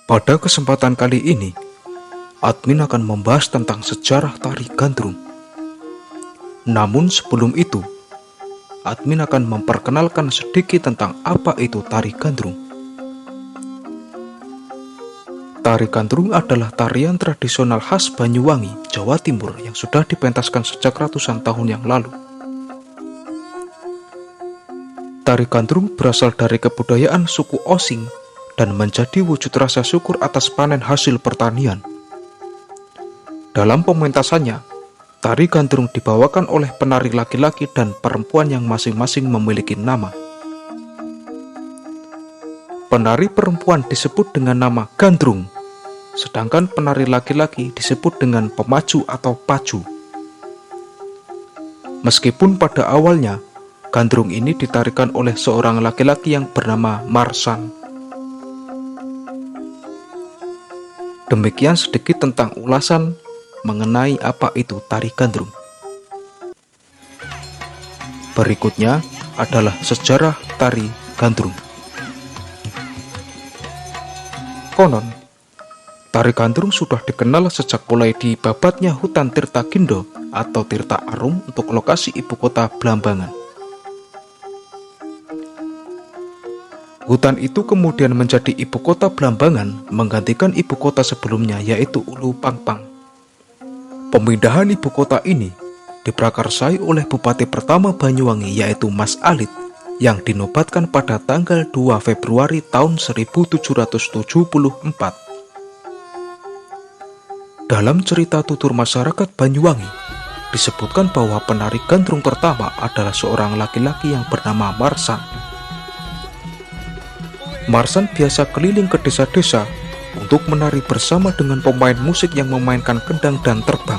Pada kesempatan kali ini, admin akan membahas tentang sejarah tari gandrung. Namun sebelum itu, admin akan memperkenalkan sedikit tentang apa itu tari gandrung. Tari gandrung adalah tarian tradisional khas Banyuwangi, Jawa Timur yang sudah dipentaskan sejak ratusan tahun yang lalu. Tari gandrung berasal dari kebudayaan suku Osing dan menjadi wujud rasa syukur atas panen hasil pertanian. Dalam pementasannya, tari gandrung dibawakan oleh penari laki-laki dan perempuan yang masing-masing memiliki nama. Penari perempuan disebut dengan nama gandrung, sedangkan penari laki-laki disebut dengan pemaju atau paju. Meskipun pada awalnya, gandrung ini ditarikan oleh seorang laki-laki yang bernama Marsan. Demikian sedikit tentang ulasan mengenai apa itu tari gandrung. Berikutnya adalah sejarah tari gandrung. Konon, tari gandrung sudah dikenal sejak mulai dibabatnya hutan Tirta Gindo atau Tirta Arum untuk lokasi ibu kota Blambangan. Hutan itu kemudian menjadi ibu kota Blambangan, menggantikan ibu kota sebelumnya yaitu Ulu Pangpang. Pemindahan ibu kota ini diprakarsai oleh Bupati pertama Banyuwangi yaitu Mas Alit yang dinobatkan pada tanggal 2 Februari tahun 1774. Dalam cerita tutur masyarakat Banyuwangi, disebutkan bahwa penari gandrung pertama adalah seorang laki-laki yang bernama Marsan. Marsan biasa keliling ke desa-desa untuk menari bersama dengan pemain musik yang memainkan kendang dan terbang.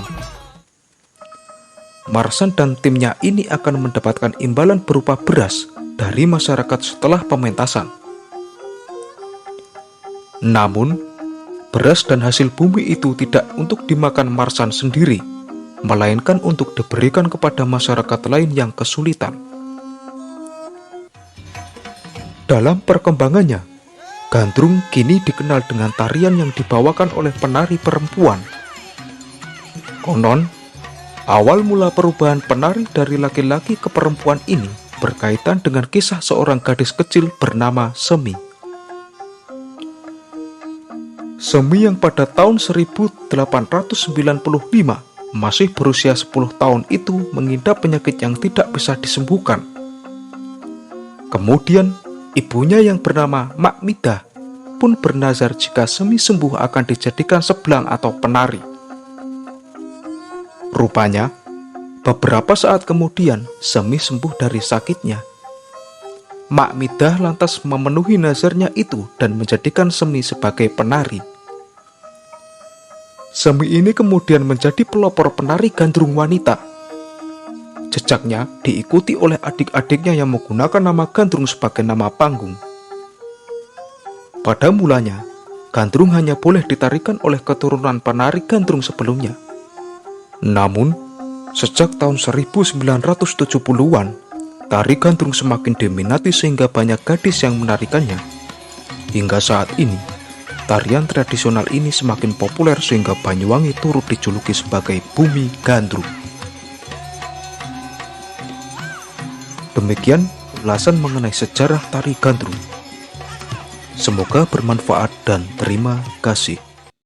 Marsan dan timnya ini akan mendapatkan imbalan berupa beras dari masyarakat setelah pementasan. Namun, beras dan hasil bumi itu tidak untuk dimakan Marsan sendiri, melainkan untuk diberikan kepada masyarakat lain yang kesulitan. Dalam perkembangannya, gandrung kini dikenal dengan tarian yang dibawakan oleh penari perempuan. Konon, awal mula perubahan penari dari laki-laki ke perempuan ini berkaitan dengan kisah seorang gadis kecil bernama Semi. Semi yang pada tahun 1895 masih berusia 10 tahun itu mengidap penyakit yang tidak bisa disembuhkan. Kemudian, ibunya yang bernama Mak Midah pun bernazar jika Semi sembuh akan dijadikan sebelang atau penari. Rupanya, beberapa saat kemudian Semi sembuh dari sakitnya. Mak Midah lantas memenuhi nazarnya itu dan menjadikan Semi sebagai penari. Semi ini kemudian menjadi pelopor penari gandrung wanita. Jejaknya diikuti oleh adik-adiknya yang menggunakan nama gandrung sebagai nama panggung. Pada mulanya, gandrung hanya boleh ditarikan oleh keturunan penari gandrung sebelumnya. Namun, sejak tahun 1970-an, tari gandrung semakin diminati sehingga banyak gadis yang menarikannya. Hingga saat ini, tarian tradisional ini semakin populer sehingga Banyuwangi turut dijuluki sebagai Bumi Gandrung. Demikian ulasan mengenai sejarah tari gandrung. Semoga bermanfaat dan terima kasih.